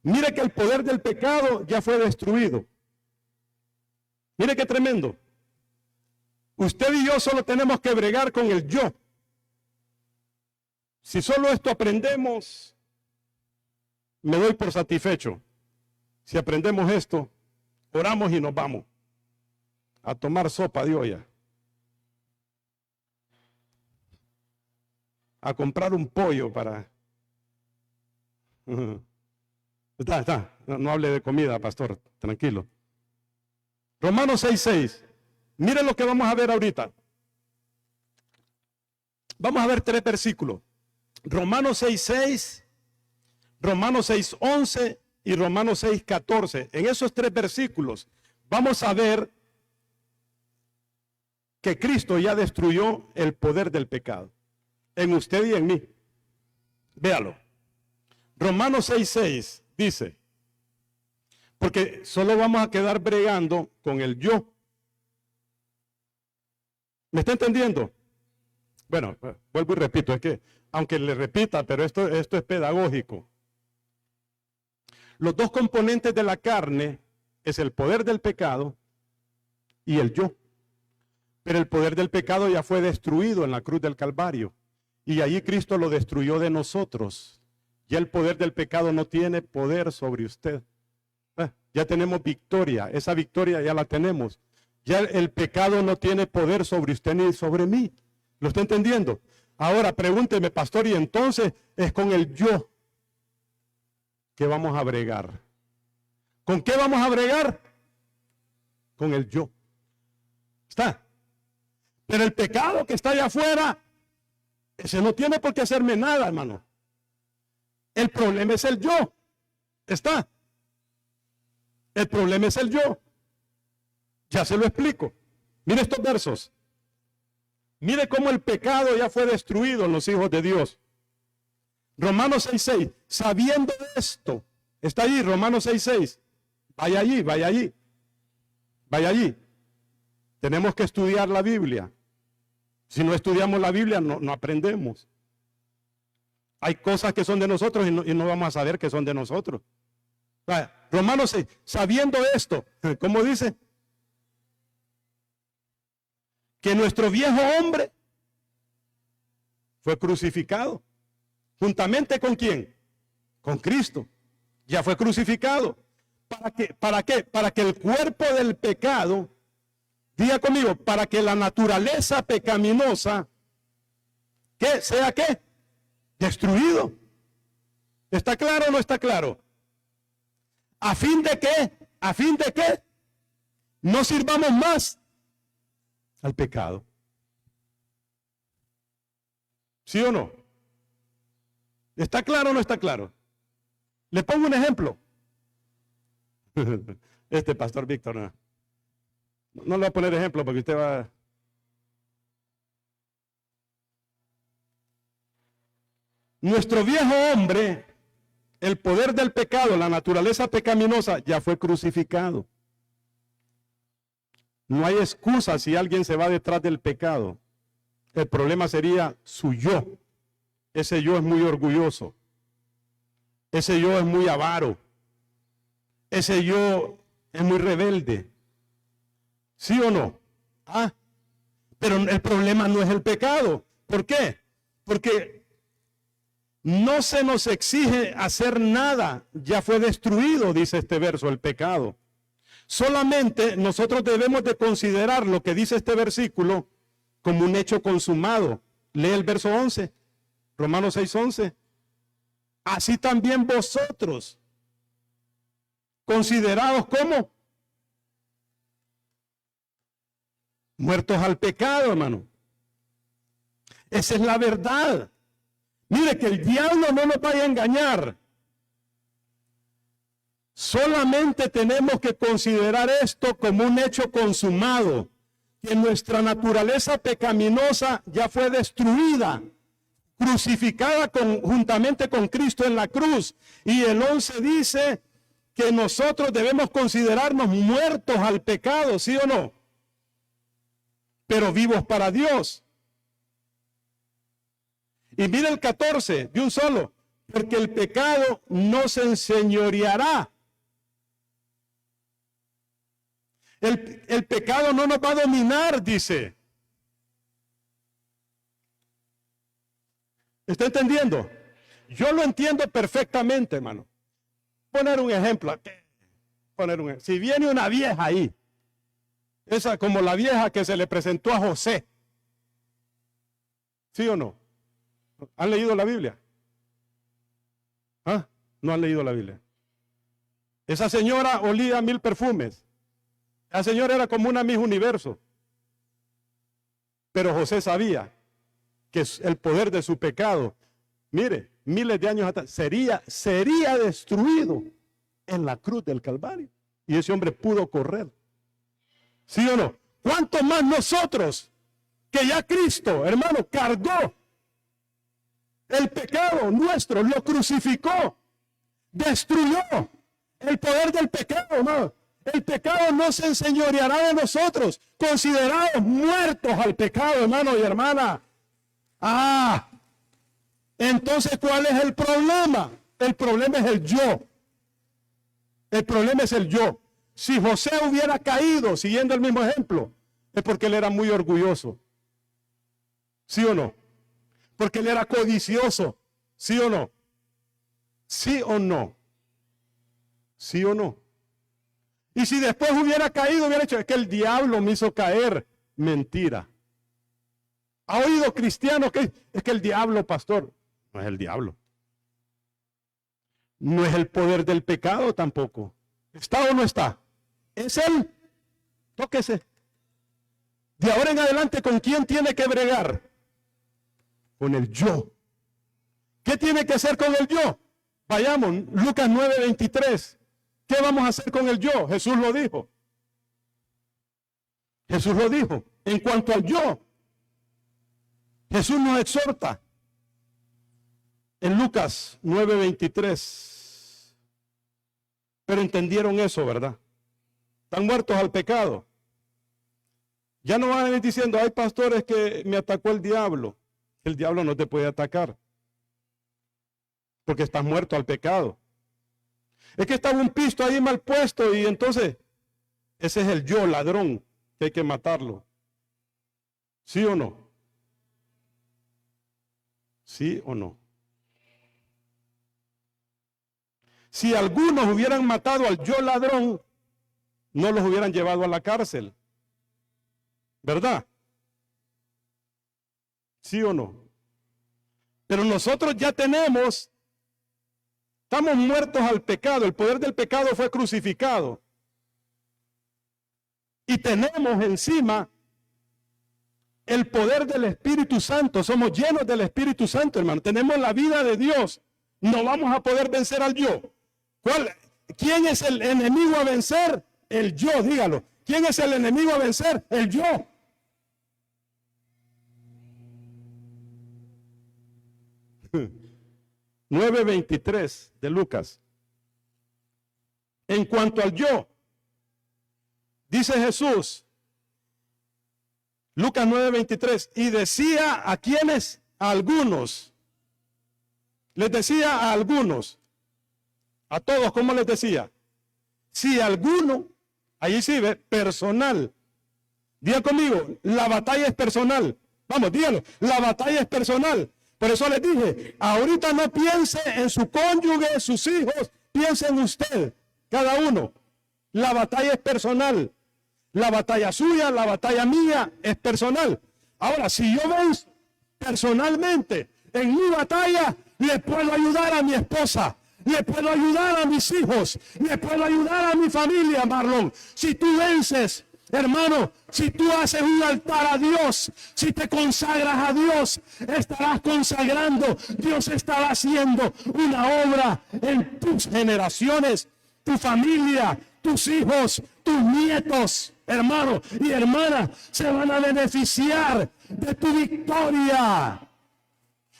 Mire que el poder del pecado ya fue destruido. Mire qué tremendo. Usted y yo solo tenemos que bregar con el yo. Si solo esto aprendemos, me doy por satisfecho. Si aprendemos esto, oramos y nos vamos a tomar sopa de olla, a comprar un pollo para... No hable de comida, pastor, tranquilo. Romanos 6:6. Miren lo que vamos a ver ahorita. Vamos a ver 3 versículos. Romanos 6:6, Romanos 6:11 y Romanos 6:14. En esos 3 versículos vamos a ver que Cristo ya destruyó el poder del pecado en usted y en mí. Véalo. Romanos 6:6 dice, porque solo vamos a quedar bregando con el yo. ¿Me está entendiendo? Bueno, vuelvo y repito, es que aunque le repita, pero esto es pedagógico. Los dos componentes de la carne es el poder del pecado y el yo. Pero el poder del pecado ya fue destruido en la cruz del Calvario. Y allí Cristo lo destruyó de nosotros. Ya el poder del pecado no tiene poder sobre usted. Ya tenemos victoria. Esa victoria ya la tenemos. Ya el pecado no tiene poder sobre usted ni sobre mí. ¿Lo está entendiendo? Ahora pregúnteme, pastor, y entonces es con el yo que vamos a bregar. ¿Con qué vamos a bregar? Con el yo. ¿Está? Pero el pecado que está allá afuera, ese no tiene por qué hacerme nada, hermano. El problema es el yo. ¿Está? El problema es el yo. Ya se lo explico. Mire estos versos. Mire cómo el pecado ya fue destruido en los hijos de Dios. Romanos 6:6. Sabiendo esto. Está allí, Romanos 6:6. Vaya allí, vaya allí. Vaya allí. Tenemos que estudiar la Biblia. Si no estudiamos la Biblia, no aprendemos. Hay cosas que son de nosotros y no vamos a saber que son de nosotros. Romanos 6, sabiendo esto, ¿cómo dice? Que nuestro viejo hombre fue crucificado. ¿Juntamente con quién? Con Cristo. Ya fue crucificado. ¿Para qué? Para que el cuerpo del pecado, diga conmigo, para que la naturaleza pecaminosa, ¿qué? ¿Sea qué? Destruido. ¿Está claro o no está claro? ¿A fin de qué? ¿A fin de qué? No sirvamos más al pecado. ¿Sí o no? ¿Está claro o no está claro? Le pongo un ejemplo. Este pastor Víctor no le voy a poner ejemplo porque usted va... Nuestro viejo hombre, el poder del pecado, la naturaleza pecaminosa, ya fue crucificado. No hay excusa si alguien se va detrás del pecado. El problema sería su yo. Ese yo es muy orgulloso. Ese yo es muy avaro. Ese yo es muy rebelde. ¿Sí o no? Pero el problema no es el pecado. ¿Por qué? Porque no se nos exige hacer nada. Ya fue destruido, dice este verso, el pecado. Solamente nosotros debemos de considerar lo que dice este versículo como un hecho consumado. Lee el verso 11, Romanos 6:11. Así también vosotros, considerados como muertos al pecado, hermano. Esa es la verdad. Mire que el diablo no nos vaya a engañar. Solamente tenemos que considerar esto como un hecho consumado, que nuestra naturaleza pecaminosa ya fue destruida, crucificada juntamente con Cristo en la cruz. Y el 11 dice que nosotros debemos considerarnos muertos al pecado, ¿sí o no? Pero vivos para Dios. Y mira el 14, de un solo, porque el pecado no se enseñoreará. El pecado no nos va a dominar, dice. ¿Está entendiendo? Yo lo entiendo perfectamente, hermano. Poner un ejemplo. Si viene una vieja ahí, esa como la vieja que se le presentó a José. ¿Sí o no? ¿Han leído la Biblia? No han leído la Biblia. Esa señora olía 1000 perfumes. La señora era como una Miss Universo. Pero José sabía que el poder de su pecado, mire, miles de años atrás, sería destruido en la cruz del Calvario. Y ese hombre pudo correr. ¿Sí o no? ¿Cuánto más nosotros, que ya Cristo, hermano, cargó el pecado nuestro, lo crucificó, destruyó el poder del pecado, hermano? El pecado no se enseñoreará de nosotros, considerados muertos al pecado, hermano y hermana. Entonces, ¿cuál es el problema? El problema es el yo. El problema es el yo. Si José hubiera caído, siguiendo el mismo ejemplo, es porque él era muy orgulloso. ¿Sí o no? Porque él era codicioso. ¿Sí o no? ¿Sí o no? ¿Sí o no? Y si después hubiera caído, hubiera dicho, es que el diablo me hizo caer. Mentira. ¿Ha oído cristianos que es que el diablo, pastor? No es el diablo. No es el poder del pecado tampoco. ¿Está o no está? Es él. Tóquese. De ahora en adelante, ¿con quién tiene que bregar? Con el yo. ¿Qué tiene que hacer con el yo? Vayamos, Lucas 9:23. ¿Qué vamos a hacer con el yo? Jesús lo dijo. Jesús lo dijo. En cuanto al yo, Jesús nos exhorta. En Lucas 9:23. Pero entendieron eso, ¿verdad? Están muertos al pecado. Ya no van a ir diciendo, hay pastores que me atacó el diablo. El diablo no te puede atacar. Porque estás muerto al pecado. Es que estaba un pisto ahí mal puesto y entonces ese es el yo ladrón que hay que matarlo. ¿Sí o no? ¿Sí o no? Si algunos hubieran matado al yo ladrón, no los hubieran llevado a la cárcel. ¿Verdad? ¿Sí o no? Pero nosotros ya estamos muertos al pecado. El poder del pecado fue crucificado. Y tenemos encima el poder del Espíritu Santo. Somos llenos del Espíritu Santo, hermano. Tenemos la vida de Dios. No vamos a poder vencer al yo. ¿Quién es el enemigo a vencer? El yo, dígalo. ¿Quién es el enemigo a vencer? El yo. Hmm. 9:23 de Lucas. En cuanto al yo, dice Jesús, Lucas 9:23, y decía a quienes, a algunos, les decía a algunos, a todos, ¿cómo les decía? Si alguno, ahí sí ve, personal, diga conmigo, la batalla es personal, vamos, dígalo, la batalla es personal. Por eso les dije, ahorita no piense en su cónyuge, sus hijos, piense en usted, cada uno. La batalla es personal. La batalla suya, la batalla mía es personal. Ahora, si yo venzo personalmente en mi batalla, le puedo ayudar a mi esposa, le puedo ayudar a mis hijos, le puedo ayudar a mi familia, Marlon. Si tú vences, hermano, si tú haces un altar a Dios, si te consagras a Dios, estarás consagrando, Dios estará haciendo una obra en tus generaciones, tu familia, tus hijos, tus nietos, hermano y hermana, se van a beneficiar de tu victoria,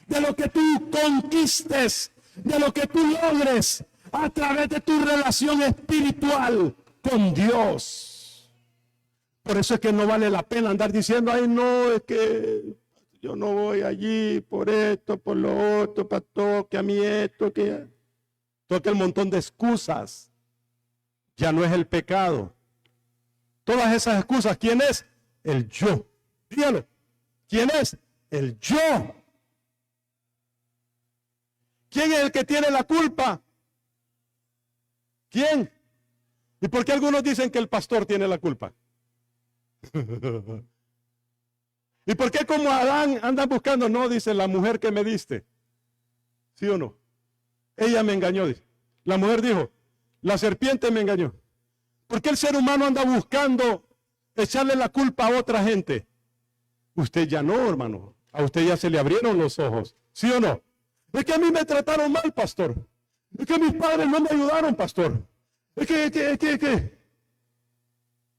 de lo que tú conquistes, de lo que tú logres a través de tu relación espiritual con Dios. Por eso es que no vale la pena andar diciendo, ay no, es que yo no voy allí por esto, por lo otro, pastor, que a mí esto, que todo aquel montón de excusas. Ya no es el pecado. Todas esas excusas, ¿quién es? El yo. Dígalo. ¿Quién es? El yo. ¿Quién es el que tiene la culpa? ¿Quién? ¿Y por qué algunos dicen que el pastor tiene la culpa? ¿Y por qué como Adán andan buscando? No, dice la mujer que me diste. ¿Sí o no? Ella me engañó, dice. La mujer dijo, la serpiente me engañó. ¿Por qué el ser humano anda buscando echarle la culpa a otra gente? Usted ya no, hermano. A usted ya se le abrieron los ojos. ¿Sí o no? Es que a mí me trataron mal, pastor. Es que mis padres no me ayudaron, pastor. Es que.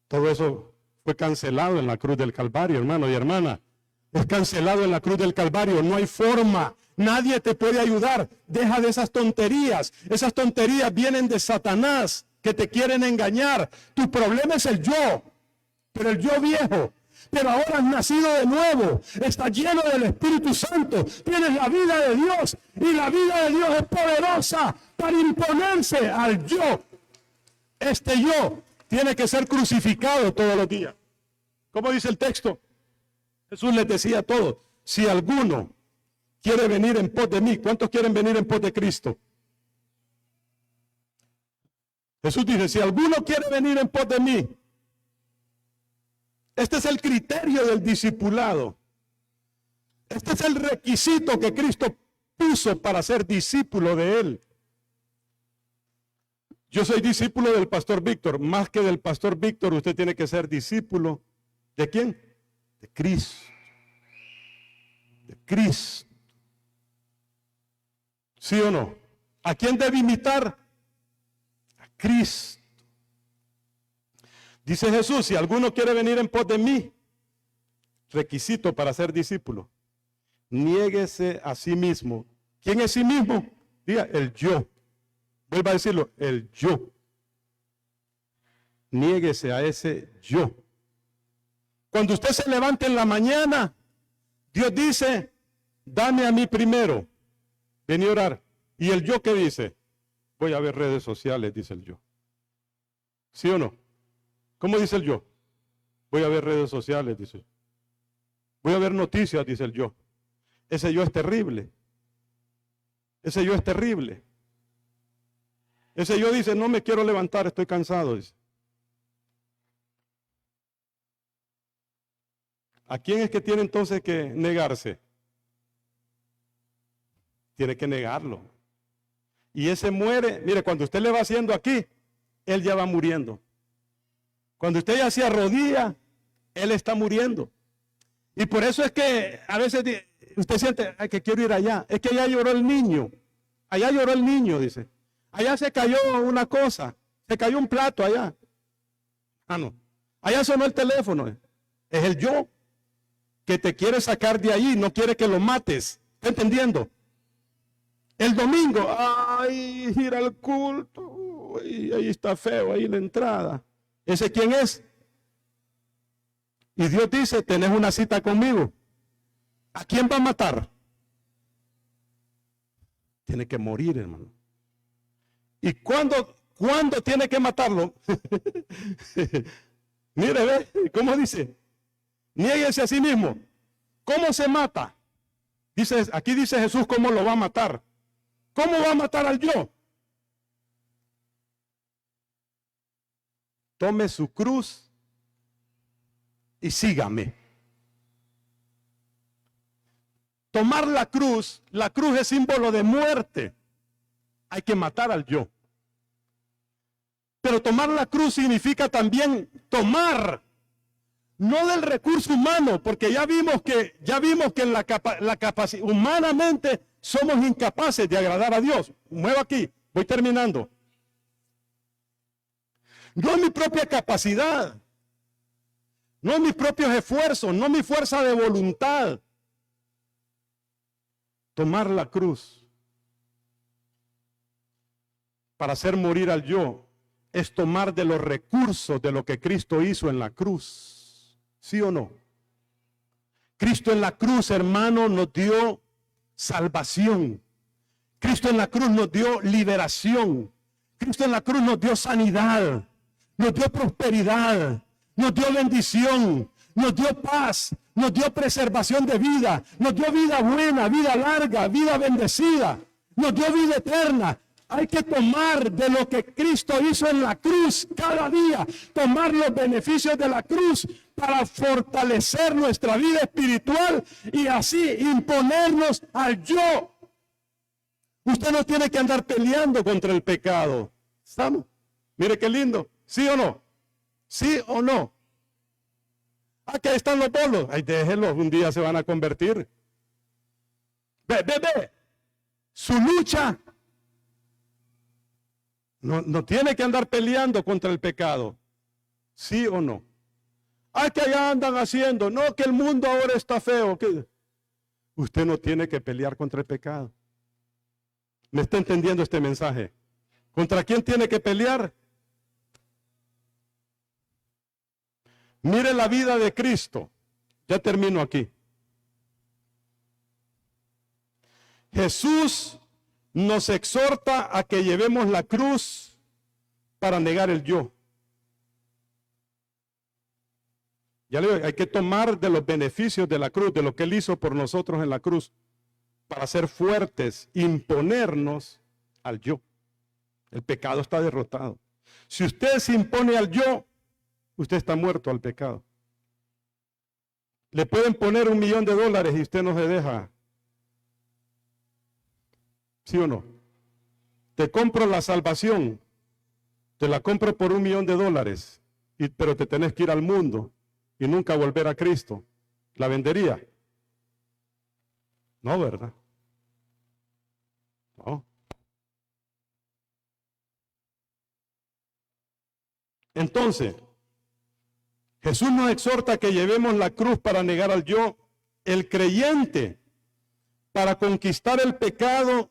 Todo eso fue cancelado en la cruz del Calvario, hermano y hermana. Es cancelado en la cruz del Calvario. No hay forma. Nadie te puede ayudar. Deja de esas tonterías. Esas tonterías vienen de Satanás, que te quieren engañar. Tu problema es el yo, pero el yo viejo. Pero ahora has nacido de nuevo, estás lleno del Espíritu Santo, tienes la vida de Dios y la vida de Dios es poderosa para imponerse al yo Este yo tiene que ser crucificado todos los días. ¿Cómo dice el texto? Jesús les decía a todos, si alguno quiere venir en pos de mí, ¿cuántos quieren venir en pos de Cristo? Jesús dice, si alguno quiere venir en pos de mí, este es el criterio del discipulado. Este es el requisito que Cristo puso para ser discípulo de Él. Yo soy discípulo del pastor Víctor. Más que del pastor Víctor, usted tiene que ser discípulo. ¿De quién? De Cristo. De Cristo. ¿Sí o no? ¿A quién debe imitar? A Cristo. Dice Jesús, si alguno quiere venir en pos de mí, requisito para ser discípulo, niéguese a sí mismo. ¿Quién es sí mismo? Diga, el yo. Vuelva a decirlo, el yo. Niéguese a ese yo. Cuando usted se levante en la mañana, Dios dice, dame a mí primero. Vení a orar. ¿Y el yo qué dice? Voy a ver redes sociales, dice el yo. ¿Sí o no? ¿Cómo dice el yo? Voy a ver redes sociales, dice. Voy a ver noticias, dice el yo. Ese yo es terrible. Ese yo es terrible. Ese yo dice, no me quiero levantar, estoy cansado, dice. ¿A quién es que tiene entonces que negarse? Tiene que negarlo. Y ese muere, mire, cuando usted le va haciendo aquí, él ya va muriendo. Cuando usted ya se arrodilla, él está muriendo. Y por eso es que a veces usted siente, ay, que quiero ir allá. Es que allá lloró el niño. Allá lloró el niño, dice. Allá se cayó una cosa. Se cayó un plato allá. Ah, no. Allá sonó el teléfono. Es el yo que te quiere sacar de ahí. No quiere que lo mates. ¿Está entendiendo? El domingo, ay, ir al culto. Ahí está feo, ahí la entrada. ¿Ese quién es? Y Dios dice, tenés una cita conmigo. ¿A quién va a matar? Tiene que morir, hermano. ¿Y cuándo tiene que matarlo? Mire, ve, ¿cómo dice? Niéguese a sí mismo. ¿Cómo se mata? Dice, aquí dice Jesús cómo lo va a matar. ¿Cómo va a matar al yo? Tome su cruz y sígame. Tomar la cruz es símbolo de muerte. Hay que matar al yo. Pero tomar la cruz significa también tomar, no del recurso humano, porque ya vimos que en la capacidad, humanamente somos incapaces de agradar a Dios. Muevo aquí, voy terminando. No es mi propia capacidad, no es mis propios esfuerzos, no mi fuerza de voluntad. Tomar la cruz para hacer morir al yo es tomar de los recursos de lo que Cristo hizo en la cruz. ¿Sí o no? Cristo en la cruz, hermano, nos dio salvación. Cristo en la cruz nos dio liberación. Cristo en la cruz nos dio sanidad, nos dio prosperidad, nos dio bendición, nos dio paz, nos dio preservación de vida, nos dio vida buena, vida larga, vida bendecida, nos dio vida eterna. Hay que tomar de lo que Cristo hizo en la cruz cada día, tomar los beneficios de la cruz para fortalecer nuestra vida espiritual y así imponernos al yo. Usted no tiene que andar peleando contra el pecado. ¿Estamos? Mire qué lindo. ¿Sí o no? ¿Sí o no? Aquí están los bolos. Ay, déjenlos, un día se van a convertir. Ve. Su lucha no tiene que andar peleando contra el pecado. ¿Sí o no? Ay, que allá andan haciendo. No, que el mundo ahora está feo. ¿Qué? Usted no tiene que pelear contra el pecado. ¿Me está entendiendo este mensaje? ¿Contra quién tiene que pelear? Mire la vida de Cristo. Ya termino aquí. Jesús nos exhorta a que llevemos la cruz para negar el yo. Ya le digo, hay que tomar de los beneficios de la cruz, de lo que Él hizo por nosotros en la cruz, para ser fuertes, imponernos al yo. El pecado está derrotado. Si usted se impone al yo, usted está muerto al pecado. Le pueden poner $1.000.000 y usted no se deja. ¿Sí o no? Te compro la salvación, te la compro por $1.000.000, pero te tenés que ir al mundo y nunca volver a Cristo. ¿La vendería? No, ¿verdad? No. Entonces, Jesús nos exhorta que llevemos la cruz para negar al yo. El creyente, para conquistar el pecado,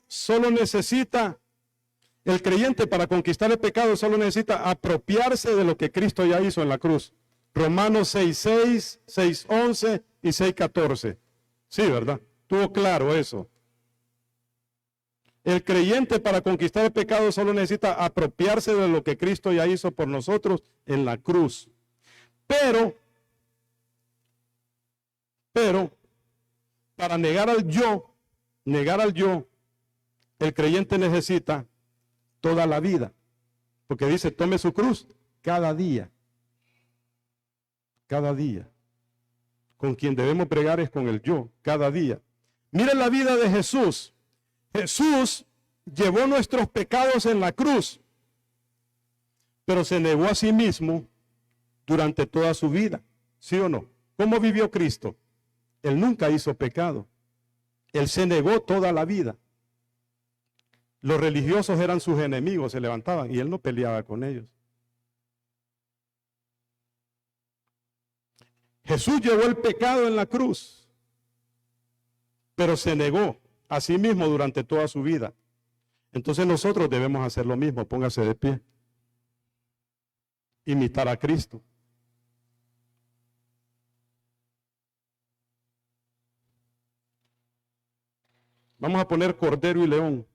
para conquistar el pecado solo necesita apropiarse de lo que Cristo ya hizo en la cruz. Romanos 6:6, 6:11 y 6:14. Sí, ¿verdad? Estuvo claro eso. El creyente para conquistar el pecado solo necesita apropiarse de lo que Cristo ya hizo por nosotros en la cruz. Pero, para negar al yo, el creyente necesita toda la vida. Porque dice, tome su cruz cada día. Cada día. Con quien debemos bregar es con el yo, cada día. Miren la vida de Jesús. Jesús llevó nuestros pecados en la cruz, pero se negó a sí mismo durante toda su vida. ¿Sí o no? ¿Cómo vivió Cristo? Él nunca hizo pecado. Él se negó toda la vida. Los religiosos eran sus enemigos, se levantaban y él no peleaba con ellos. Jesús llevó el pecado en la cruz, pero se negó a sí mismo durante toda su vida. Entonces nosotros debemos hacer lo mismo. Póngase de pie. Imitar a Cristo. Vamos a poner Cordero y León.